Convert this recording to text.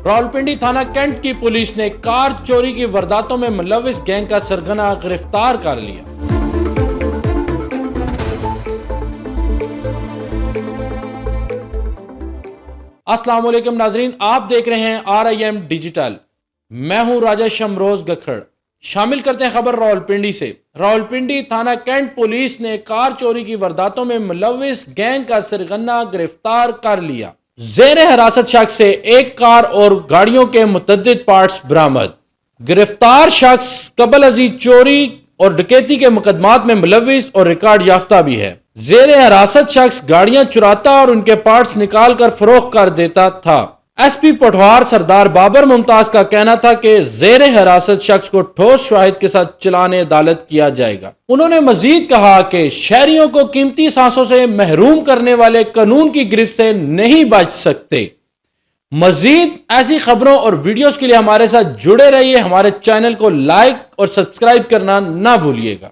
راولپنڈی تھانہ کینٹ کی پولیس نے کار چوری کی وارداتوں میں ملوث گینگ کا سرغنہ گرفتار کر لیا۔ السلام علیکم ناظرین، آپ دیکھ رہے ہیں RIM ڈیجیٹل۔ میں ہوں راجہ شمروز گکھڑ۔ شامل کرتے ہیں خبر راولپنڈی سے۔ راولپنڈی تھانہ کینٹ پولیس نے کار چوری کی وارداتوں میں ملوث گینگ کا سرغنہ گرفتار کر لیا۔ زیر حراست شخص سے ایک کار اور گاڑیوں کے متعدد پارٹس برآمد۔ گرفتار شخص قبل ازیں چوری اور ڈکیتی کے مقدمات میں ملوث اور ریکارڈ یافتہ بھی ہے۔ زیر حراست شخص گاڑیاں چراتا اور ان کے پارٹس نکال کر فروخت کر دیتا تھا۔ SP پٹھوار سردار بابر ممتاز کا کہنا تھا کہ زیر حراست شخص کو ٹھوس شواہد کے ساتھ چلان عدالت کیا جائے گا۔ انہوں نے مزید کہا کہ شہریوں کو قیمتی سانسوں سے محروم کرنے والے قانون کی گرفت سے نہیں بچ سکتے۔ مزید ایسی خبروں اور ویڈیوز کے لیے ہمارے ساتھ جڑے رہیے۔ ہمارے چینل کو لائک اور سبسکرائب کرنا نہ بھولیے گا۔